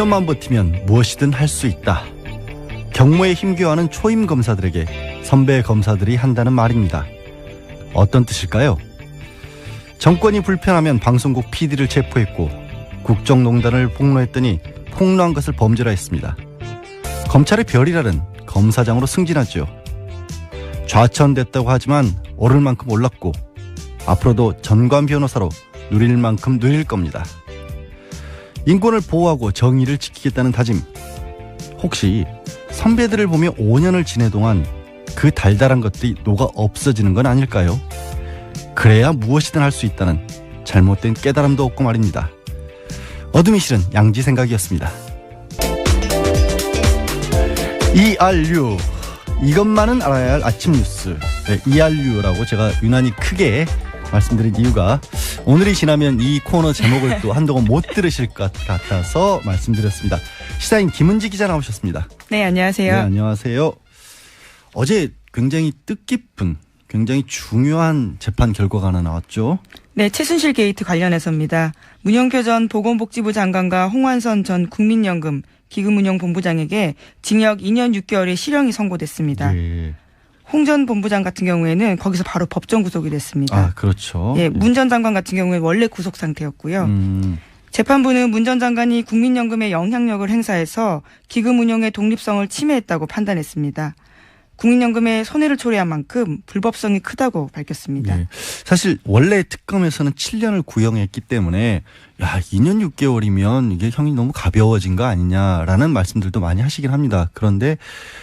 시험만 버티면 무엇이든 할 수 있다. 경무에 힘겨워하는 초임 검사들에게 선배 검사들이 한다는 말입니다. 어떤 뜻일까요? 정권이 불편하면 방송국 PD를 체포했고 국정농단을 폭로했더니 폭로한 것을 범죄라 했습니다. 검찰의 별이라는 검사장으로 승진하죠. 좌천됐다고 하지만 오를 만큼 올랐고 앞으로도 전관 변호사로 누릴 만큼 누릴 겁니다. 인권을 보호하고 정의를 지키겠다는 다짐. 혹시 선배들을 보며 5년을 지내 동안 그 달달한 것들이 녹아 없어지는 건 아닐까요? 그래야 무엇이든 할 수 있다는 잘못된 깨달음도 없고 말입니다. 어둠이 싫은 양지 생각이었습니다. ERU, 이것만은 알아야 할 아침 뉴스. 네, ERU라고 제가 유난히 크게 말씀드린 이유가 오늘이 지나면 이 코너 제목을 또 한동안 못 들으실 것 같아서 말씀드렸습니다. 시사인 김은지 기자 나오셨습니다. 네, 안녕하세요. 네, 안녕하세요. 어제 굉장히 뜻깊은, 굉장히 중요한 재판 결과가 하나 나왔죠. 네, 최순실 게이트 관련해서입니다. 문영표 전 보건복지부 장관과 홍완선 전 국민연금 기금운용본부장에게 징역 2년 6개월의 실형이 선고됐습니다. 네. 홍 전 본부장 같은 경우에는 거기서 바로 법정 구속이 됐습니다. 아, 그렇죠. 예, 문 전 장관 같은 경우에 원래 구속 상태였고요. 재판부는 문 전 장관이 국민연금에 영향력을 행사해서 기금 운용의 독립성을 침해했다고 판단했습니다. 국민연금에 손해를 초래한 만큼 불법성이 크다고 밝혔습니다. 네. 사실 원래 특검에서는 7년을 구형했기 때문에 2년 6개월이면 이게 형이 너무 가벼워진 거 아니냐라는 말씀들도 많이 하시긴 합니다. 그런데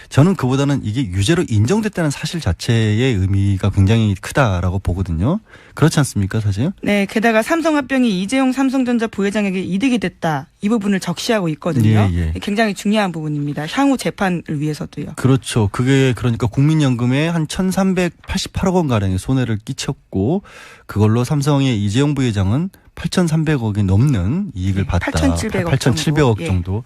저는 그보다는 이게 유죄로 인정됐다는 사실 자체의 의미가 굉장히 크다라고 보거든요. 그렇지 않습니까, 사실? 네, 게다가 삼성합병이 이재용 삼성전자 부회장에게 이득이 됐다. 이 부분을 적시하고 있거든요. 예, 예. 굉장히 중요한 부분입니다. 향후 재판을 위해서도요. 그렇죠. 그게 그러니까 국민연금에 한 1,388억 원 가량의 손해를 끼쳤고 그걸로 삼성의 이재용 부회장은 8,300억이 넘는 이익을 봤다. 8,700억 정도.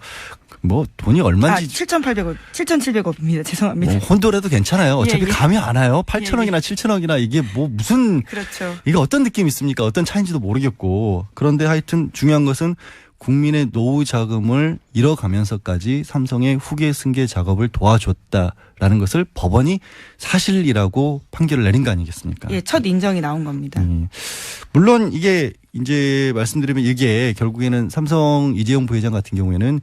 뭐 돈이 얼마인지 7,700억입니다. 죄송합니다. 혼돈해도 괜찮아요. 어차피 감이 안 와요. 8천억이나 7천억이나 이게 뭐 무슨 그렇죠. 이게 어떤 느낌이 있습니까? 어떤 차인지도 모르겠고. 그런데 하여튼 중요한 것은 국민의 노후 자금을 잃어가면서까지 삼성의 후계 승계 작업을 도와줬다라는 것을 법원이 사실이라고 판결을 내린 거 아니겠습니까? 예, 첫 인정이 나온 겁니다. 물론 이게 이제 말씀드리면 이게 결국에는 삼성 이재용 부회장 같은 경우에는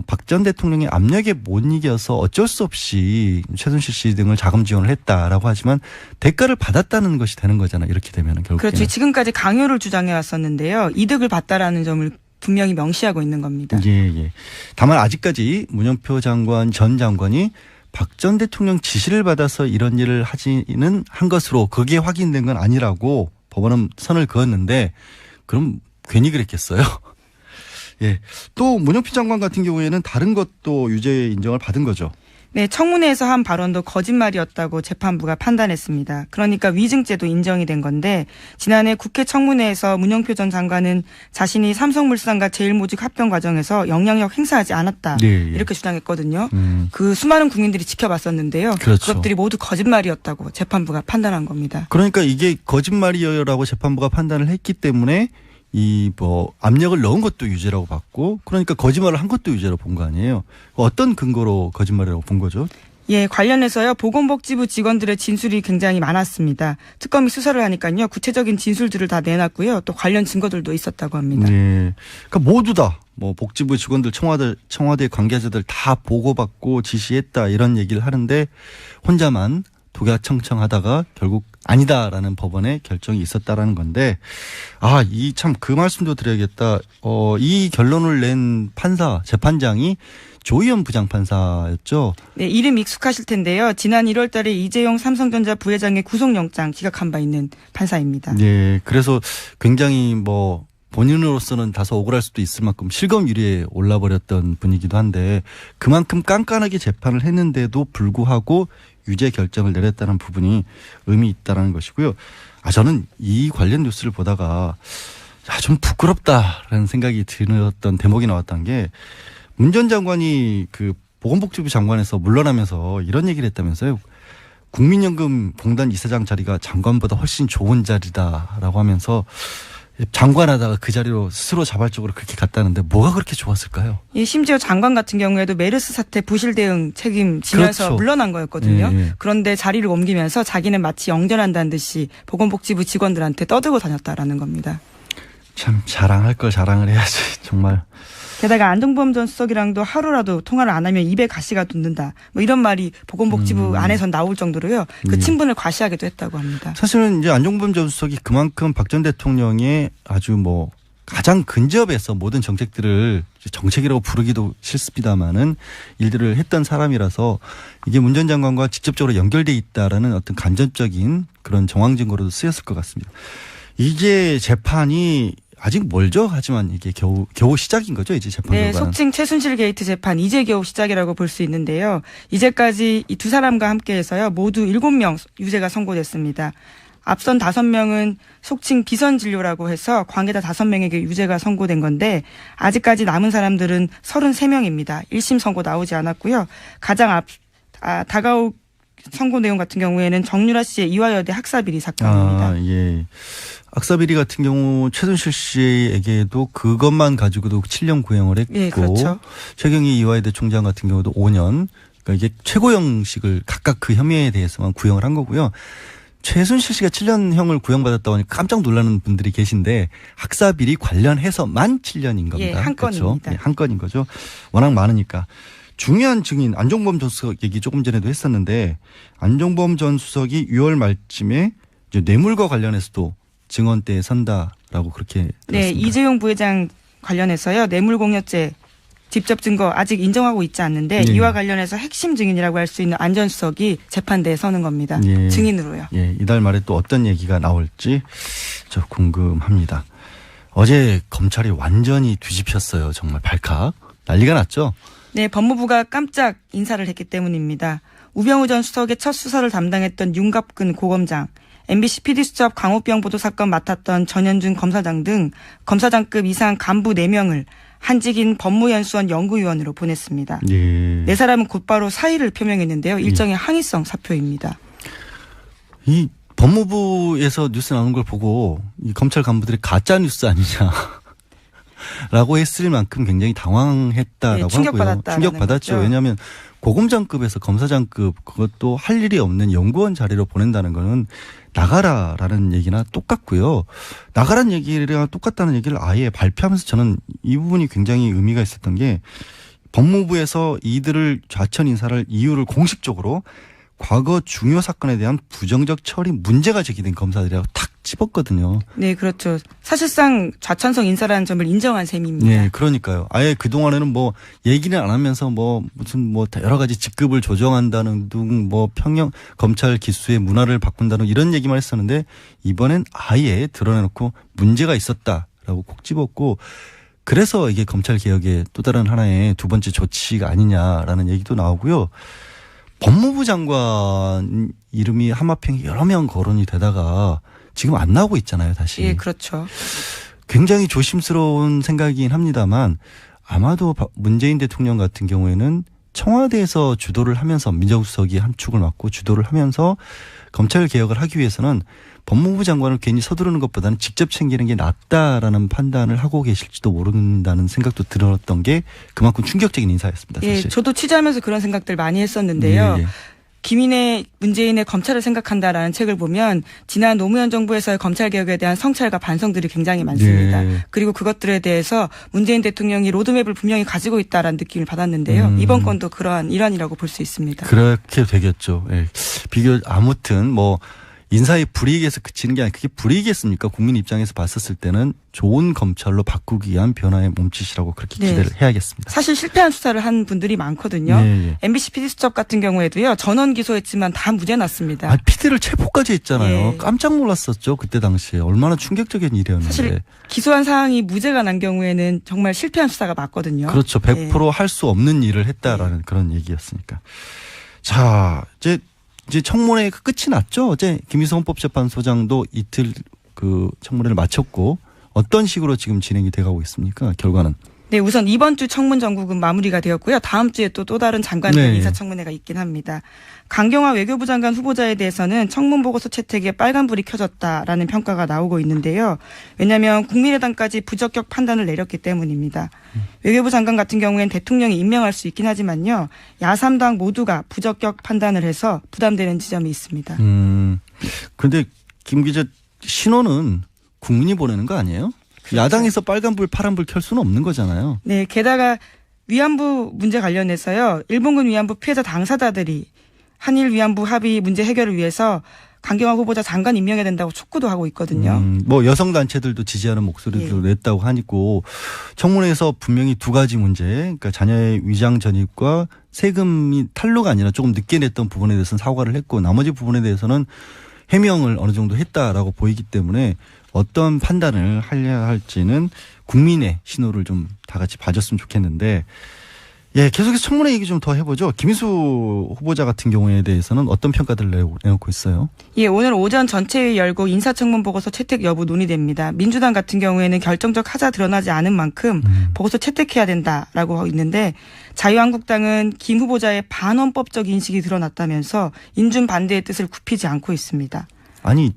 박 전 대통령의 압력에 못 이겨서 어쩔 수 없이 최순실 씨 등을 자금 지원을 했다라고 하지만 대가를 받았다는 것이 되는 거잖아요. 이렇게 되면 결국에는. 그렇죠. 지금까지 강요를 주장해 왔었는데요. 이득을 봤다라는 점을 분명히 명시하고 있는 겁니다. 예. 다만 아직까지 문영표 장관 전 장관이 박 전 대통령 지시를 받아서 이런 일을 하지는 한 것으로 그게 확인된 건 아니라고 법원은 선을 그었는데 그럼 괜히 그랬겠어요? 예. 또 문영표 장관 같은 경우에는 다른 것도 유죄 인정을 받은 거죠. 네, 청문회에서 한 발언도 거짓말이었다고 재판부가 판단했습니다. 그러니까 위증죄도 인정이 된 건데 지난해 국회 청문회에서 문영표 전 장관은 자신이 삼성물산과 제일모직 합병 과정에서 영향력 행사하지 않았다. 네, 이렇게 주장했거든요. 그 수많은 국민들이 지켜봤었는데요. 그렇죠. 그것들이 모두 거짓말이었다고 재판부가 판단한 겁니다. 그러니까 이게 거짓말이라고 재판부가 판단을 했기 때문에 압력을 넣은 것도 유죄라고 봤고, 그러니까 거짓말을 한 것도 유죄라고 본 거 아니에요. 어떤 근거로 거짓말이라고 본 거죠? 예, 관련해서요. 보건복지부 직원들의 진술이 굉장히 많았습니다. 특검이 수사를 하니까요. 구체적인 진술들을 다 내놨고요. 또 관련 증거들도 있었다고 합니다. 네. 그러니까 모두 다 복지부 직원들, 청와대 관계자들 다 보고받고 지시했다 이런 얘기를 하는데 혼자만 독야청청하다가 결국 아니다라는 법원의 결정이 있었다라는 건데 이 참 그 말씀도 드려야겠다. 이 결론을 낸 재판장이 조희연 부장판사였죠. 네, 이름 익숙하실 텐데요. 지난 1월 달에 이재용 삼성전자 부회장의 구속영장 기각한 바 있는 판사입니다. 네, 그래서 굉장히 본인으로서는 다소 억울할 수도 있을 만큼 실검1위에 올라버렸던 분이기도 한데 그만큼 깐깐하게 재판을 했는데도 불구하고 유죄 결정을 내렸다는 부분이 의미 있다는 것이고요. 저는 이 관련 뉴스를 보다가 좀 부끄럽다라는 생각이 들었던 대목이 나왔던 게 문 전 장관이 그 보건복지부 장관에서 물러나면서 이런 얘기를 했다면서요. 국민연금 공단 이사장 자리가 장관보다 훨씬 좋은 자리다라고 하면서 장관하다가 그 자리로 스스로 자발적으로 그렇게 갔다는데 뭐가 그렇게 좋았을까요? 예, 심지어 장관 같은 경우에도 메르스 사태 부실 대응 책임지면서 그렇죠. 물러난 거였거든요. 예, 예. 그런데 자리를 옮기면서 자기는 마치 영전한다는 듯이 보건복지부 직원들한테 떠들고 다녔다라는 겁니다. 참 자랑할 걸 자랑을 해야지 정말. 게다가 안종범 전 수석이랑도 하루라도 통화를 안 하면 입에 가시가 돋는다. 뭐 이런 말이 보건복지부 안에선 나올 정도로요. 그 친분을 과시하기도 했다고 합니다. 사실은 이제 안종범 전 수석이 그만큼 박 전 대통령의 아주 뭐 가장 근접해서 모든 정책들을 정책이라고 부르기도 싫습니다만은 일들을 했던 사람이라서 이게 문 전 장관과 직접적으로 연결돼 있다라는 어떤 간접적인 그런 정황 증거로도 쓰였을 것 같습니다. 이게 재판이 아직 멀죠. 하지만 이게 겨우 시작인 거죠. 이제 재판 네, 결과는. 속칭 최순실 게이트 재판 이제 겨우 시작이라고 볼 수 있는데요. 이제까지 이 두 사람과 함께해서요. 모두 7명 유죄가 선고됐습니다. 앞선 5명은 속칭 비선 진료라고 해서 관계자 5명에게 유죄가 선고된 건데 아직까지 남은 사람들은 33명입니다. 1심 선고 나오지 않았고요. 가장 다가올 선고 내용 같은 경우에는 정유라 씨의 이화여대 학사비리 사건입니다. 아, 예. 학사비리 같은 경우 최순실 씨에게도 그것만 가지고도 7년 구형을 했고 예, 그렇죠. 최경희 이화여대 총장 같은 경우도 5년. 그러니까 이게 최고형식을 각각 그 혐의에 대해서만 구형을 한 거고요. 최순실 씨가 7년형을 구형받았다고 하니 깜짝 놀라는 분들이 계신데 학사비리 관련해서만 7년인 겁니다. 예, 한 그렇죠? 건입니다. 예, 한 건인 거죠. 워낙 많으니까. 중요한 증인 안종범 전 수석 얘기 조금 전에도 했었는데 안종범 전 수석이 6월 말쯤에 이제 뇌물과 관련해서도 증언대에 선다라고 그렇게 들었습니다. 네, 이재용 부회장 관련해서요. 뇌물공여죄 직접 증거 아직 인정하고 있지 않는데 예. 이와 관련해서 핵심 증인이라고 할 수 있는 안 전 수석이 재판대에 서는 겁니다. 예. 증인으로요. 예, 이달 말에 또 어떤 얘기가 나올지 저 궁금합니다. 어제 검찰이 완전히 뒤집혔어요. 정말 발칵. 난리가 났죠. 네, 법무부가 깜짝 인사를 했기 때문입니다. 우병우 전 수석의 첫 수사를 담당했던 윤갑근 고검장, MBC PD수첩 광우병 보도 사건 맡았던 전현준 검사장 등 검사장급 이상 간부 4명을 한직인 법무연수원 연구위원으로 보냈습니다. 예. 네 사람은 곧바로 사의를 표명했는데요. 일종의 항의성 사표입니다. 이 법무부에서 뉴스 나오는 걸 보고 이 검찰 간부들이 가짜 뉴스 아니냐라고 했을 만큼 굉장히 당황했다라고 네, 충격받았다라는 하고요. 충격받았죠. 거죠. 왜냐하면 고검장급에서 검사장급 그것도 할 일이 없는 연구원 자리로 보낸다는 거는 나가라라는 얘기나 똑같고요. 나가라는 얘기랑 똑같다는 얘기를 아예 발표하면서 저는 이 부분이 굉장히 의미가 있었던 게 법무부에서 이들을 좌천 인사를 이유를 공식적으로 과거 중요 사건에 대한 부정적 처리 문제가 제기된 검사들이라고 탁 집었거든요. 네, 그렇죠. 사실상 좌천성 인사라는 점을 인정한 셈입니다. 네, 그러니까요. 아예 그동안에는 뭐 얘기는 안 하면서 뭐 무슨 뭐 여러 가지 직급을 조정한다는 등 뭐 평형 검찰 기수의 문화를 바꾼다는 이런 얘기만 했었는데 이번엔 아예 드러내놓고 문제가 있었다라고 콕 집었고 그래서 이게 검찰 개혁의 또 다른 하나의 두 번째 조치가 아니냐라는 얘기도 나오고요. 법무부 장관 이름이 하마평 여러 명 거론이 되다가 지금 안 나오고 있잖아요, 다시. 예, 그렇죠. 굉장히 조심스러운 생각이긴 합니다만 아마도 문재인 대통령 같은 경우에는 청와대에서 주도를 하면서 민정수석이 한 축을 맡고 주도를 하면서 검찰 개혁을 하기 위해서는 법무부 장관을 괜히 서두르는 것보다는 직접 챙기는 게 낫다라는 판단을 하고 계실지도 모른다는 생각도 들었던 게 그만큼 충격적인 인사였습니다. 사실. 예, 저도 취재하면서 그런 생각들 많이 했었는데요. 예, 예. 김인혜 문재인의 검찰을 생각한다라는 책을 보면 지난 노무현 정부에서의 검찰 개혁에 대한 성찰과 반성들이 굉장히 많습니다. 예. 그리고 그것들에 대해서 문재인 대통령이 로드맵을 분명히 가지고 있다라는 느낌을 받았는데요. 이번 건도 그러한 일환이라고 볼 수 있습니다. 그렇게 되겠죠. 예. 아무튼 뭐 인사의 불이익에서 그치는 게 아니라 그게 불이익이겠습니까? 국민 입장에서 봤었을 때는 좋은 검찰로 바꾸기 위한 변화의 몸짓이라고 그렇게 네. 기대를 해야겠습니다. 사실 실패한 수사를 한 분들이 많거든요. 예, 예. MBC PD수첩 같은 경우에도요. 전원 기소했지만 다 무죄 났습니다. 아, 피디를 체포까지 했잖아요. 예. 깜짝 놀랐었죠. 그때 당시에. 얼마나 충격적인 일이었는데. 사실 기소한 사항이 무죄가 난 경우에는 정말 실패한 수사가 맞거든요. 그렇죠. 100% 할 수 없는 일을 했다라는 그런 얘기였으니까. 자, 이제 청문회 끝이 났죠. 어제 김희성 헌법재판소장도 이틀 그 청문회를 마쳤고 어떤 식으로 지금 진행이 돼가고 있습니까? 결과는. 네, 우선 이번 주 청문 정국은 마무리가 되었고요. 다음 주에 또 다른 장관들 네. 인사청문회가 있긴 합니다. 강경화 외교부 장관 후보자에 대해서는 청문 보고서 채택에 빨간불이 켜졌다라는 평가가 나오고 있는데요. 왜냐하면 국민의당까지 부적격 판단을 내렸기 때문입니다. 외교부 장관 같은 경우에는 대통령이 임명할 수 있긴 하지만요. 야3당 모두가 부적격 판단을 해서 부담되는 지점이 있습니다. 그런데 김 기자, 신호는 국민이 보내는 거 아니에요? 그렇죠. 야당에서 빨간불 파란불 켤 수는 없는 거잖아요. 네, 게다가 위안부 문제 관련해서요. 일본군 위안부 피해자 당사자들이 한일 위안부 합의 문제 해결을 위해서 강경화 후보자 장관 임명해야 된다고 촉구도 하고 있거든요. 뭐 여성단체들도 지지하는 목소리도 냈다고 하니고 청문회에서 분명히 두 가지 문제, 그러니까 자녀의 위장 전입과 세금이 탈루가 아니라 조금 늦게 냈던 부분에 대해서는 사과를 했고 나머지 부분에 대해서는 해명을 어느 정도 했다라고 보이기 때문에 어떤 판단을 하려 할지는 국민의 신호를 좀 다 같이 봐줬으면 좋겠는데, 예, 계속해서 청문회 얘기 좀 더 해보죠. 김희수 후보자 같은 경우에 대해서는 어떤 평가들을 내놓고 있어요? 예, 오늘 오전 전체회의 열고 인사청문 보고서 채택 여부 논의됩니다. 민주당 같은 경우에는 결정적 하자 드러나지 않은 만큼 보고서 채택해야 된다라고 하고 있는데, 자유한국당은 김 후보자의 반헌법적 인식이 드러났다면서 인준 반대의 뜻을 굽히지 않고 있습니다. 아니,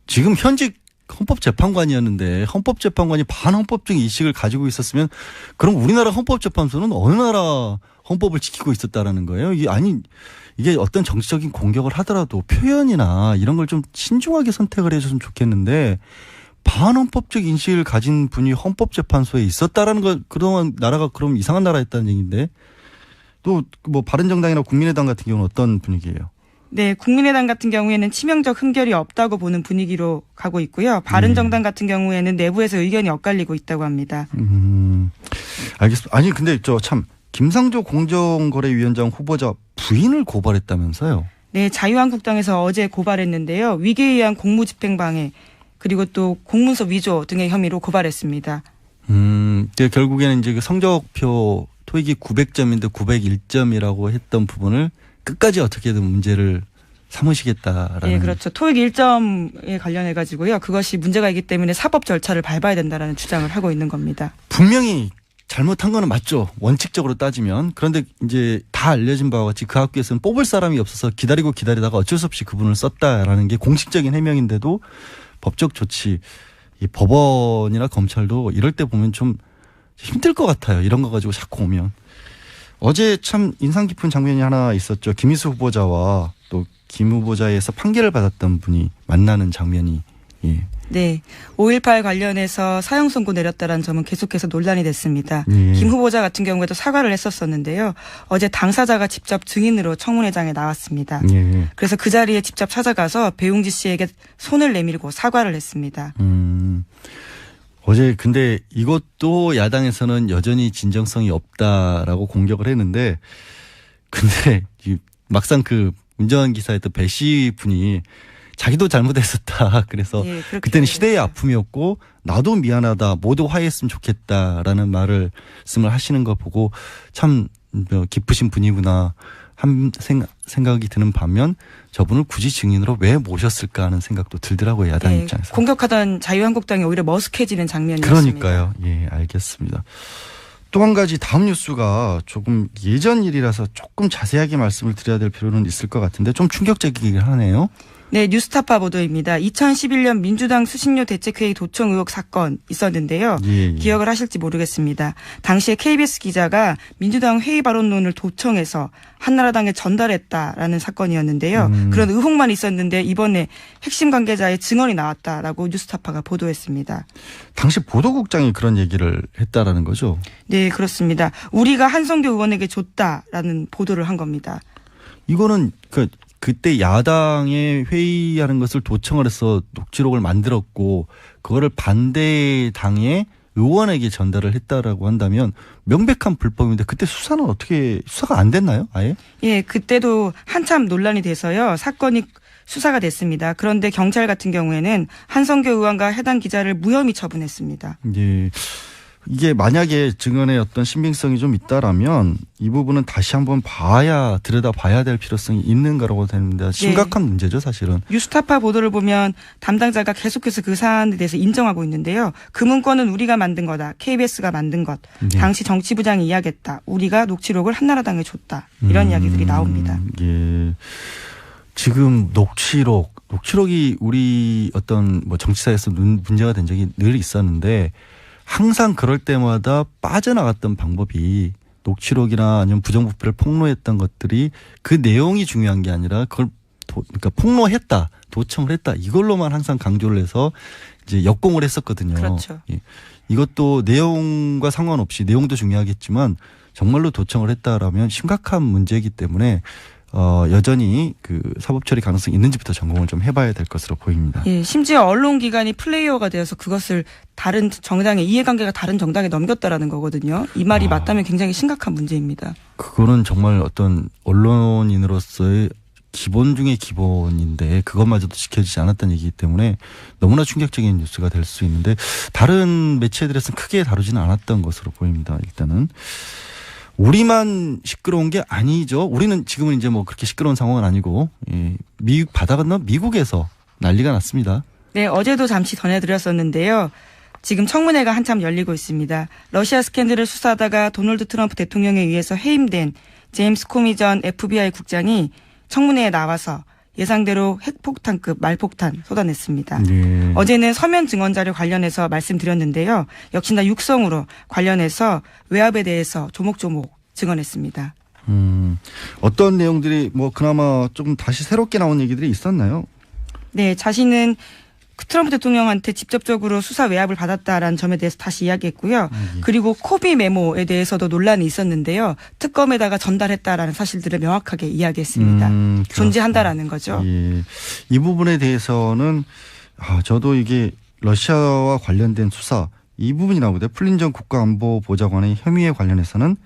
지금 현직 헌법재판관이었는데 헌법재판관이 반헌법적 인식을 가지고 있었으면 그럼 우리나라 헌법재판소는 어느 나라 헌법을 지키고 있었다라는 거예요? 이게 어떤 정치적인 공격을 하더라도 표현이나 이런 걸 좀 신중하게 선택을 해줬으면 좋겠는데 반헌법적 인식을 가진 분이 헌법재판소에 있었다라는 거, 그동안 나라가 그럼 이상한 나라였다는 얘기인데, 또 뭐 바른정당이나 국민의당 같은 경우는 어떤 분위기예요? 네, 국민의당 같은 경우에는 치명적 흠결이 없다고 보는 분위기로 가고 있고요. 바른정당 같은 경우에는 내부에서 의견이 엇갈리고 있다고 합니다. 알겠습니다. 아니 근데 참 김상조 공정거래위원장 후보자 부인을 고발했다면서요? 네, 자유한국당에서 어제 고발했는데요. 위계에 의한 공무집행방해 그리고 또 공문서 위조 등의 혐의로 고발했습니다. 결국에는 이제 그 성적표 토익이 900점인데 901점이라고 했던 부분을 끝까지 어떻게든 문제를 삼으시겠다라는. 네, 그렇죠. 토익 1점에 관련해 가지고요. 그것이 문제가이기 때문에 사법 절차를 밟아야 된다라는 주장을 하고 있는 겁니다. 분명히 잘못한 거는 맞죠. 원칙적으로 따지면. 그런데 이제 다 알려진 바와 같이 그 학교에서는 뽑을 사람이 없어서 기다리다가 어쩔 수 없이 그분을 썼다라는 게 공식적인 해명인데도 법적 조치, 이 법원이나 검찰도 이럴 때 보면 좀 힘들 것 같아요. 이런 거 가지고 자꾸 오면. 어제 참 인상 깊은 장면이 하나 있었죠. 김희수 후보자와 또 김 후보자에서 판결을 받았던 분이 만나는 장면이. 예. 네. 5.18 관련해서 사형 선고 내렸다는 점은 계속해서 논란이 됐습니다. 예. 김 후보자 같은 경우에도 사과를 했었었는데요. 어제 당사자가 직접 증인으로 청문회장에 나왔습니다. 예. 그래서 그 자리에 직접 찾아가서 배용지 씨에게 손을 내밀고 사과를 했습니다. 어제 근데 이것도 야당에서는 여전히 진정성이 없다라고 공격을 했는데, 근데 막상 그 운전 기사였던 배 씨 분이 자기도 잘못했었다. 그래서 그때는 시대의 아픔이었고 나도 미안하다. 모두 화해했으면 좋겠다라는 말씀을 하시는 거 보고 참 깊으신 분이구나 한 생각이 드는 반면 저분을 굳이 증인으로 왜 모셨을까 하는 생각도 들더라고요. 야당 입장에서. 공격하던 자유한국당이 오히려 머쓱해지는 장면이었습니다. 그러니까요. 예, 알겠습니다. 또 한 가지 다음 뉴스가 조금 예전 일이라서 조금 자세하게 말씀을 드려야 될 필요는 있을 것 같은데 좀 충격적이긴 하네요. 네, 뉴스타파 보도입니다. 2011년 민주당 수신료 대책회의 도청 의혹 사건 있었는데요. 예. 기억을 하실지 모르겠습니다. 당시에 KBS 기자가 민주당 회의 발언론을 도청해서 한나라당에 전달했다라는 사건이었는데요. 그런 의혹만 있었는데 이번에 핵심 관계자의 증언이 나왔다라고 뉴스타파가 보도했습니다. 당시 보도국장이 그런 얘기를 했다라는 거죠? 네, 그렇습니다. 우리가 한성교 의원에게 줬다라는 보도를 한 겁니다. 이거는 그때 야당에 회의하는 것을 도청을 해서 녹취록을 만들었고 그거를 반대당의 의원에게 전달을 했다라고 한다면 명백한 불법인데 그때 수사가 안 됐나요? 아예? 예, 그때도 한참 논란이 돼서요. 사건이 수사가 됐습니다. 그런데 경찰 같은 경우에는 한성교 의원과 해당 기자를 무혐의 처분했습니다. 예. 이게 만약에 증언에 어떤 신빙성이 좀 있다라면 이 부분은 다시 한번 들여다봐야 될 필요성이 있는 거라고 됩니다. 심각한 문제죠, 사실은. 뉴스타파 보도를 보면 담당자가 계속해서 그 사안에 대해서 인정하고 있는데요. 그 문건은 우리가 만든 거다. KBS가 만든 것. 당시 정치부장이 이야기했다. 우리가 녹취록을 한나라당에 줬다. 이런 이야기들이 나옵니다. 예. 지금 녹취록이 우리 어떤 뭐 정치사에서 문제가 된 적이 늘 있었는데 항상 그럴 때마다 빠져나갔던 방법이 녹취록이나 아니면 부정부패를 폭로했던 것들이 그 내용이 중요한 게 아니라 그걸 그러니까 폭로했다, 도청을 했다 이걸로만 항상 강조를 해서 이제 역공을 했었거든요. 그렇죠. 예. 이것도 내용과 상관없이 내용도 중요하겠지만 정말로 도청을 했다라면 심각한 문제이기 때문에 여전히 그 사법 처리 가능성이 있는지부터 점검을 좀 해봐야 될 것으로 보입니다. 예, 심지어 언론기관이 플레이어가 되어서 그것을 다른 정당의 이해관계가 다른 정당에 넘겼다라는 거거든요. 이 말이 맞다면 굉장히 심각한 문제입니다. 그거는 정말 어떤 언론인으로서의 기본 중의 기본인데 그것마저도 지켜지지 않았다는 얘기이기 때문에 너무나 충격적인 뉴스가 될 수 있는데 다른 매체들에서는 크게 다루지는 않았던 것으로 보입니다. 일단은. 우리만 시끄러운 게 아니죠. 우리는 지금은 이제 뭐 그렇게 시끄러운 상황은 아니고 바다 건너 미국에서 난리가 났습니다. 네, 어제도 잠시 전해드렸었는데요. 지금 청문회가 한참 열리고 있습니다. 러시아 스캔들을 수사하다가 도널드 트럼프 대통령에 의해서 해임된 제임스 코미 전 FBI 국장이 청문회에 나와서 예상대로 핵폭탄급 말폭탄 쏟아냈습니다. 네. 어제는 서면 증언 자료 관련해서 말씀드렸는데요. 역시나 육성으로 관련해서 외압에 대해서 조목조목 증언했습니다. 어떤 내용들이 뭐 그나마 좀 다시 새롭게 나온 얘기들이 있었나요? 네, 자신은 트럼프 대통령한테 직접적으로 수사 외압을 받았다라는 점에 대해서 다시 이야기했고요. 그리고 코비 메모에 대해서도 논란이 있었는데요. 특검에다가 전달했다라는 사실들을 명확하게 이야기했습니다. 존재한다라는 거죠. 예. 이 부분에 대해서는 저도 이게 러시아와 관련된 수사 이 부분이 나오거든요. 플린전 국가안보보좌관의 혐의에 관련해서는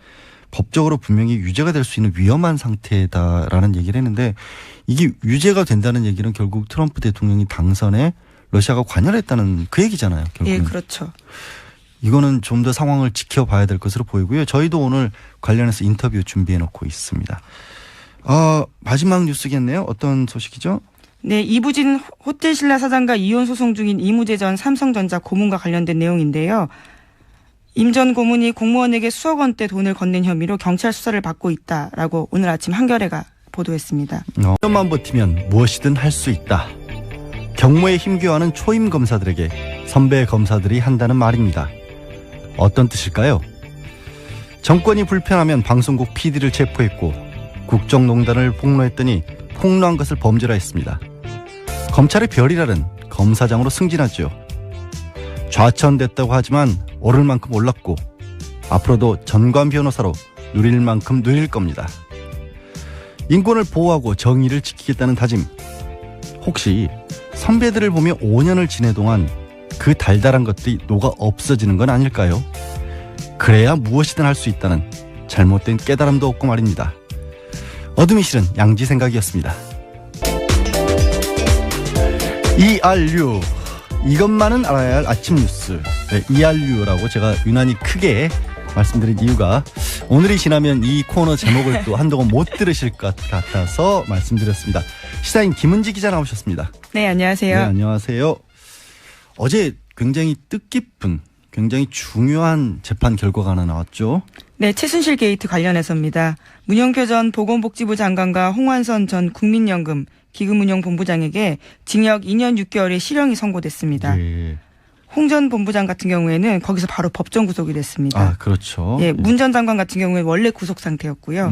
법적으로 분명히 유죄가 될 수 있는 위험한 상태다라는 얘기를 했는데 이게 유죄가 된다는 얘기는 결국 트럼프 대통령이 당선에 러시아가 관여했다는 그 얘기잖아요. 결국은. 예, 그렇죠. 이거는 좀 더 상황을 지켜봐야 될 것으로 보이고요. 저희도 오늘 관련해서 인터뷰 준비해 놓고 있습니다. 마지막 뉴스겠네요. 어떤 소식이죠? 네, 이부진 호텔신라 사장과 이혼 소송 중인 이무재 전 삼성전자 고문과 관련된 내용인데요. 임 전 고문이 공무원에게 수억 원대 돈을 건넨 혐의로 경찰 수사를 받고 있다라고 오늘 아침 한겨레가 보도했습니다. 1년만 버티면 무엇이든 할 수 있다. 경무에 힘겨워하는 초임 검사들에게 선배 검사들이 한다는 말입니다. 어떤 뜻일까요? 정권이 불편하면 방송국 PD를 체포했고 국정농단을 폭로했더니 폭로한 것을 범죄라 했습니다. 검찰의 별이라는 검사장으로 승진하죠. 좌천됐다고 하지만 오를 만큼 올랐고 앞으로도 전관 변호사로 누릴 만큼 누릴 겁니다. 인권을 보호하고 정의를 지키겠다는 다짐. 혹시 선배들을 보며 5년을 지내 동안 그 달달한 것들이 녹아 없어지는 건 아닐까요? 그래야 무엇이든 할 수 있다는 잘못된 깨달음도 없고 말입니다. 어둠이 실은 양지 생각이었습니다. ERU 이것만은 알아야 할 아침 뉴스. 네, ERU라고 제가 유난히 크게 말씀드린 이유가 오늘이 지나면 이 코너 제목을 또 한동안 못 들으실 것 같아서 말씀드렸습니다. 시사인 김은지 기자 나오셨습니다. 네, 안녕하세요. 네, 안녕하세요. 어제 굉장히 뜻깊은 굉장히 중요한 재판 결과가 하나 나왔죠. 네, 최순실 게이트 관련해서입니다. 문영표 전 보건복지부 장관과 홍완선 전 국민연금 기금운용본부장에게 징역 2년 6개월의 실형이 선고됐습니다. 예. 홍 전 본부장 같은 경우에는 거기서 바로 법정 구속이 됐습니다. 그렇죠. 예, 문 전 장관 같은 경우에 원래 구속 상태였고요.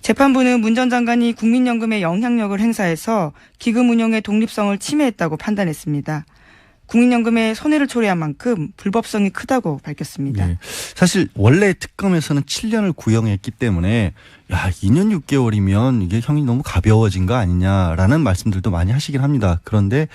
재판부는 문 전 장관이 국민연금에 영향력을 행사해서 기금 운용의 독립성을 침해했다고 판단했습니다. 국민연금에 손해를 초래한 만큼 불법성이 크다고 밝혔습니다. 네. 사실 원래 특검에서는 7년을 구형했기 때문에 야, 2년 6개월이면 이게 형이 너무 가벼워진 거 아니냐라는 말씀들도 많이 하시긴 합니다. 그런데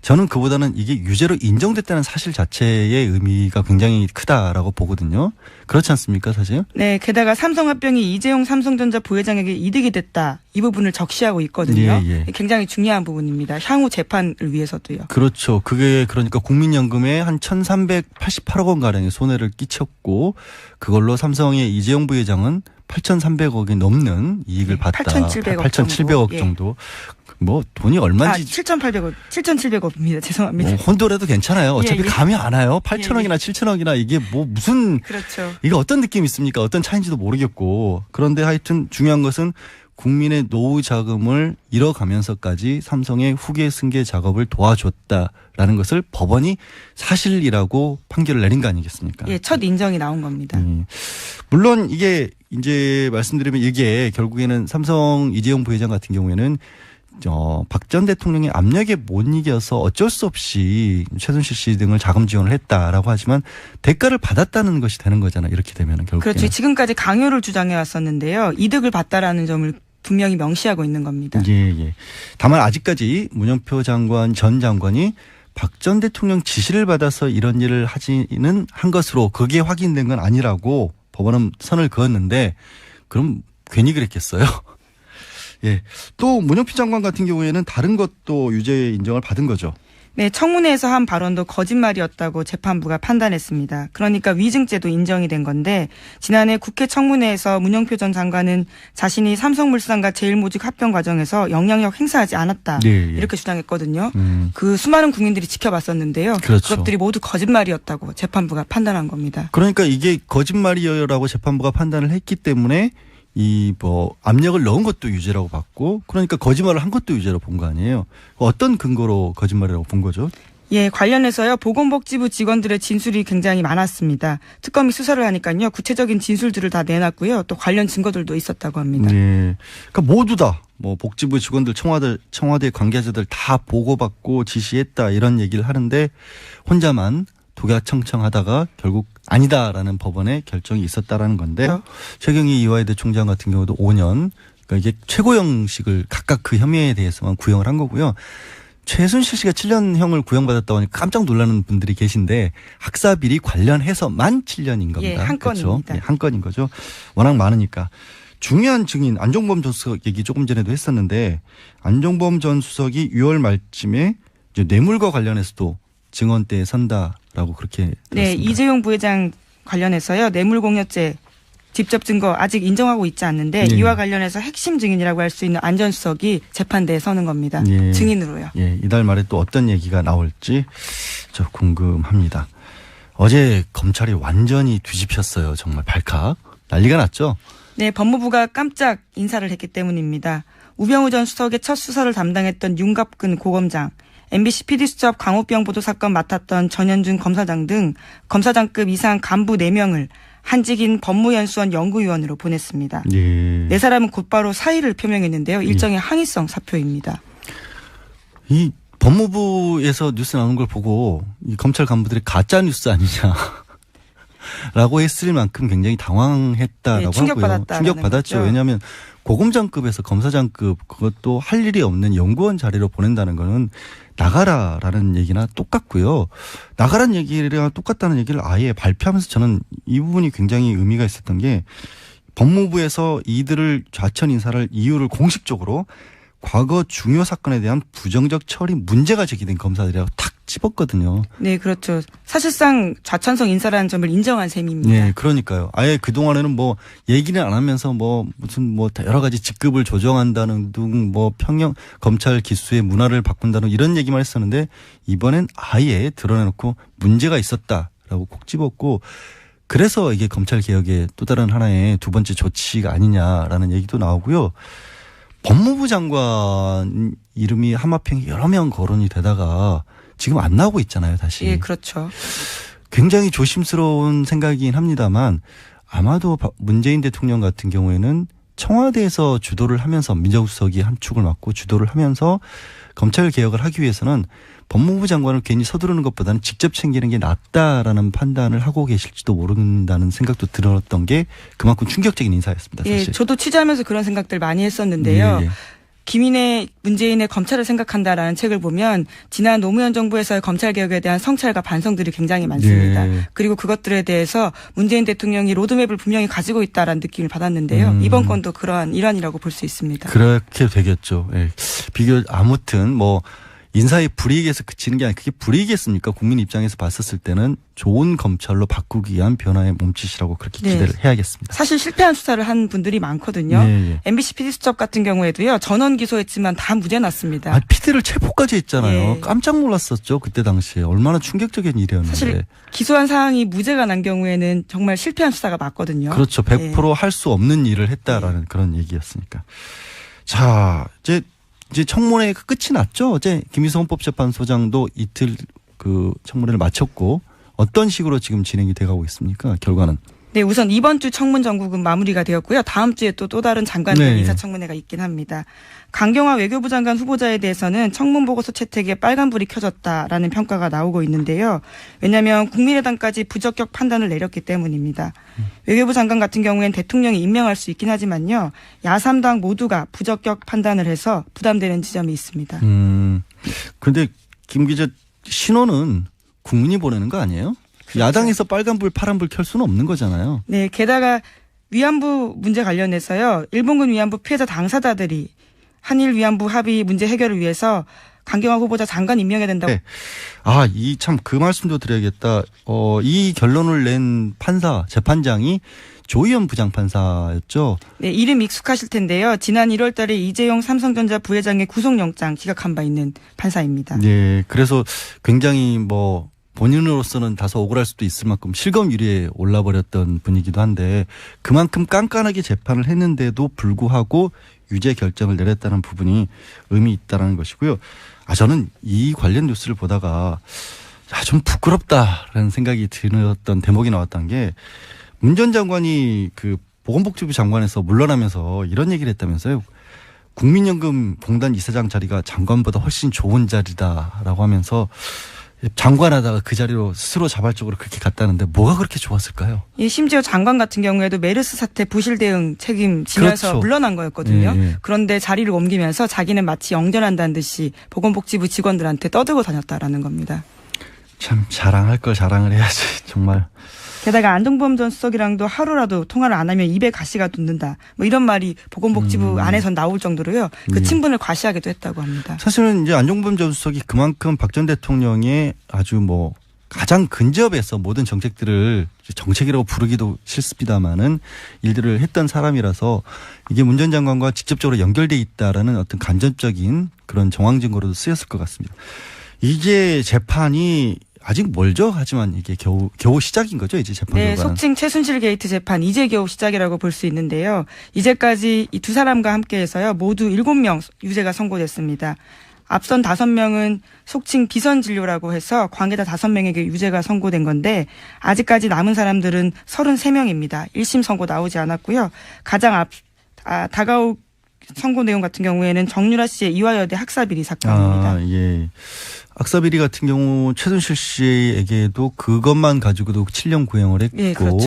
저는 그보다는 이게 유죄로 인정됐다는 사실 자체의 의미가 굉장히 크다라고 보거든요. 그렇지 않습니까, 사실? 네, 게다가 삼성합병이 이재용 삼성전자 부회장에게 이득이 됐다. 이 부분을 적시하고 있거든요. 예. 굉장히 중요한 부분입니다. 향후 재판을 위해서도요. 그렇죠. 그게 그러니까 국민연금에 한 1,388억 원 가량의 손해를 끼쳤고 그걸로 삼성의 이재용 부회장은 8,300억이 넘는 이익을 봤다. 8,700억 정도. 뭐 돈이 얼마인지 7,700억입니다. 죄송합니다. 혼돈해도 괜찮아요. 어차피 예. 감이 안 와요. 8천억이나 7천억이나 이게 뭐 무슨 그렇죠. 이게 어떤 느낌이 있습니까? 어떤 차인지도 모르겠고. 그런데 하여튼 중요한 것은 국민의 노후 자금을 잃어가면서까지 삼성의 후계 승계 작업을 도와줬다라는 것을 법원이 사실이라고 판결을 내린 거 아니겠습니까? 예, 첫 인정이 나온 겁니다. 물론 이게 이제 말씀드리면 이게 결국에는 삼성 이재용 부회장 같은 경우에는 박 전 대통령의 압력에 못 이겨서 어쩔 수 없이 최순실 씨 등을 자금 지원을 했다라고 하지만 대가를 받았다는 것이 되는 거잖아요. 이렇게 되면 결국에는. 그렇죠. 지금까지 강요를 주장해 왔었는데요. 이득을 봤다라는 점을 분명히 명시하고 있는 겁니다. 예. 다만 아직까지 문영표 장관 전 장관이 박 전 대통령 지시를 받아서 이런 일을 하지는 한 것으로 그게 확인된 건 아니라고 법원은 선을 그었는데 그럼 괜히 그랬겠어요. 예. 또 문영표 장관 같은 경우에는 다른 것도 유죄 인정을 받은 거죠. 네, 청문회에서 한 발언도 거짓말이었다고 재판부가 판단했습니다. 그러니까 위증죄도 인정이 된 건데 지난해 국회 청문회에서 문영표 전 장관은 자신이 삼성물산과 제일모직 합병 과정에서 영향력 행사하지 않았다. 이렇게 주장했거든요. 그 수많은 국민들이 지켜봤었는데요. 그렇죠. 그것들이 모두 거짓말이었다고 재판부가 판단한 겁니다. 그러니까 이게 거짓말이라고 재판부가 판단을 했기 때문에 압력을 넣은 것도 유죄라고 봤고, 그러니까 거짓말을 한 것도 유죄로 본 거 아니에요. 어떤 근거로 거짓말이라고 본 거죠? 예, 관련해서요, 보건복지부 직원들의 진술이 굉장히 많았습니다. 특검이 수사를 하니까요, 구체적인 진술들을 다 내놨고요, 또 관련 증거들도 있었다고 합니다. 네. 그러니까 모두 다, 복지부 직원들, 청와대 관계자들 다 보고받고 지시했다, 이런 얘기를 하는데, 혼자만 독야청청하다가 결국 아니다라는 법원의 결정이 있었다라는 건데 최경희 이화여대 총장 같은 경우도 5년 그러니까 이게 최고형식을 각각 그 혐의에 대해서만 구형을 한 거고요. 최순실 씨가 7년형을 구형받았다고 하니까 깜짝 놀라는 분들이 계신데 학사비리 관련해서만 7년인 겁니다. 예, 한 그렇죠? 건입니다. 예, 한 건인 거죠. 워낙 많으니까. 중요한 증인 안종범 전 수석 얘기 조금 전에도 했었는데 안종범 전 수석이 6월 말쯤에 이제 뇌물과 관련해서도 증언대에 선다라고 그렇게 들었습니다. 네, 이재용 부회장 관련해서요. 뇌물공여죄 직접 증거 아직 인정하고 있지 않는데 이와 관련해서 핵심 증인이라고 할 수 있는 안 전 수석이 재판대에 서는 겁니다. 증인으로요. 예, 이달 말에 또 어떤 얘기가 나올지 저 궁금합니다. 어제 검찰이 완전히 뒤집혔어요. 정말 발칵. 난리가 났죠. 네, 법무부가 깜짝 인사를 했기 때문입니다. 우병우 전 수석의 첫 수사를 담당했던 윤갑근 고검장, MBC PD수첩 광우병 보도 사건 맡았던 전현준 검사장 등 검사장급 이상 간부 4명을 한직인 법무연수원 연구위원으로 보냈습니다. 네 사람은 곧바로 사의를 표명했는데요. 일종의 항의성 사표입니다. 이 법무부에서 뉴스 나오는 걸 보고 이 검찰 간부들이 가짜 뉴스 아니냐. 라고 했을 만큼 굉장히 당황했다라고 하고요. 충격받았죠. 왜냐하면 고검장급에서 검사장급 그것도 할 일이 없는 연구원 자리로 보낸다는 거는 나가라라는 얘기나 똑같고요. 나가라는 얘기랑 똑같다는 얘기를 아예 발표하면서 저는 이 부분이 굉장히 의미가 있었던 게 법무부에서 이들을 좌천 인사를 이유를 공식적으로 과거 중요 사건에 대한 부정적 처리 문제가 제기된 검사들이라고 탁 집었거든요. 네, 그렇죠. 사실상 좌천성 인사라는 점을 인정한 셈입니다. 네, 그러니까요. 아예 그동안에는 얘기는 안 하면서 무슨 여러 가지 직급을 조정한다는 등 평형 검찰 기수의 문화를 바꾼다는 이런 얘기만 했었는데 이번엔 아예 드러내놓고 문제가 있었다라고 콕 집었고 그래서 이게 검찰 개혁의 또 다른 하나의 두 번째 조치가 아니냐라는 얘기도 나오고요. 법무부 장관 이름이 하마평 여러 명 거론이 되다가 지금 안 나오고 있잖아요, 다시. 예, 그렇죠. 굉장히 조심스러운 생각이긴 합니다만 아마도 문재인 대통령 같은 경우에는 청와대에서 주도를 하면서 민정수석이 한 축을 맡고 주도를 하면서 검찰 개혁을 하기 위해서는 법무부 장관을 괜히 서두르는 것보다는 직접 챙기는 게 낫다라는 판단을 하고 계실지도 모른다는 생각도 들었던 게 그만큼 충격적인 인사였습니다. 사실. 예, 저도 취재하면서 그런 생각들 많이 했었는데요. 예, 예. 김인혜 문재인의 검찰을 생각한다라는 책을 보면 지난 노무현 정부에서의 검찰 개혁에 대한 성찰과 반성들이 굉장히 많습니다. 예. 그리고 그것들에 대해서 문재인 대통령이 로드맵을 분명히 가지고 있다라는 느낌을 받았는데요. 이번 건도 그러한 일환이라고 볼 수 있습니다. 그렇게 되겠죠. 예. 아무튼 뭐 인사의 불이익에서 그치는 게 아니라 그게 불이익이겠습니까? 국민 입장에서 봤었을 때는 좋은 검찰로 바꾸기 위한 변화의 몸짓이라고 그렇게 기대를 해야겠습니다. 사실 실패한 수사를 한 분들이 많거든요. 네. MBC PD수첩 같은 경우에도요. 전원 기소했지만 다 무죄 났습니다. 아, PD를 체포까지 했잖아요. 예. 깜짝 놀랐었죠. 그때 당시에. 얼마나 충격적인 일이었는데. 사실 기소한 사항이 무죄가 난 경우에는 정말 실패한 수사가 맞거든요. 그렇죠. 100% 할 수 없는 일을 했다라는 그런 얘기였으니까. 자, 이제 청문회가 끝이 났죠. 어제 김희수 헌법재판소장도 이틀 그 청문회를 마쳤고 어떤 식으로 지금 진행이 돼가고 있습니까? 결과는. 네, 우선 이번 주 청문 전국은 마무리가 되었고요. 다음 주에 또 다른 장관들 네. 인사청문회가 있긴 합니다. 강경화 외교부 장관 후보자에 대해서는 청문 보고서 채택에 빨간불이 켜졌다라는 평가가 나오고 있는데요. 왜냐하면 국민의당까지 부적격 판단을 내렸기 때문입니다. 외교부 장관 같은 경우에는 대통령이 임명할 수 있긴 하지만요. 야3당 모두가 부적격 판단을 해서 부담되는 지점이 있습니다. 그런데 김 기자 신호는 국민이 보내는 거 아니에요? 그렇죠. 야당에서 빨간불 파란불 켤 수는 없는 거잖아요. 네, 게다가 위안부 문제 관련해서요. 일본군 위안부 피해자 당사자들이 한일 위안부 합의 문제 해결을 위해서 강경화 후보자 장관 임명해야 된다고. 네. 아, 참 그 말씀도 드려야겠다. 이 결론을 낸 판사, 재판장이 조희연 부장판사였죠. 네, 이름 익숙하실 텐데요. 지난 1월 달에 이재용 삼성전자 부회장의 구속영장 기각한 바 있는 판사입니다. 네, 그래서 굉장히 뭐 본인으로서는 다소 억울할 수도 있을 만큼 실검 유리에 올라버렸던 분이기도 한데 그만큼 깐깐하게 재판을 했는데도 불구하고 유죄 결정을 내렸다는 부분이 의미 있다는 것이고요. 저는 이 관련 뉴스를 보다가 좀 부끄럽다라는 생각이 들었던 대목이 나왔던 게 문 전 장관이 그 보건복지부 장관에서 물러나면서 이런 얘기를 했다면서요. 국민연금 공단 이사장 자리가 장관보다 훨씬 좋은 자리다라고 하면서 장관하다가 그 자리로 스스로 자발적으로 그렇게 갔다는데 뭐가 그렇게 좋았을까요? 예, 심지어 장관 같은 경우에도 메르스 사태 부실 대응 책임지면서 그렇죠. 물러난 거였거든요. 예. 그런데 자리를 옮기면서 자기는 마치 영전한다는 듯이 보건복지부 직원들한테 떠들고 다녔다라는 겁니다. 참 자랑할 걸 자랑을 해야지 정말. 게다가 안종범 전 수석이랑도 하루라도 통화를 안 하면 입에 가시가 돋는다. 뭐 이런 말이 보건복지부 안에선 나올 정도로요. 그 친분을 과시하기도 했다고 합니다. 사실은 이제 안종범 전 수석이 그만큼 박 전 대통령의 아주 뭐 가장 근접해서 모든 정책들을 정책이라고 부르기도 싫습니다만은 일들을 했던 사람이라서 이게 문 전 장관과 직접적으로 연결돼 있다라는 어떤 간접적인 그런 정황 증거로도 쓰였을 것 같습니다. 이게 재판이 아직 멀죠. 하지만 이게 겨우 시작인 거죠. 이제 재판 결과는. 네, 속칭 최순실 게이트 재판 이제 겨우 시작이라고 볼 수 있는데요. 이제까지 이 두 사람과 함께해서요. 모두 7명 유죄가 선고됐습니다. 앞선 5명은 속칭 비선 진료라고 해서 관계자 5명에게 유죄가 선고된 건데 아직까지 남은 사람들은 33명입니다. 1심 선고 나오지 않았고요. 가장 다가올 선고 내용 같은 경우에는 정유라 씨의 이화여대 학사비리 사건입니다. 예. 학사비리 같은 경우 최순실 씨에게도 그것만 가지고도 7년 구형을 했고. 예, 그렇죠.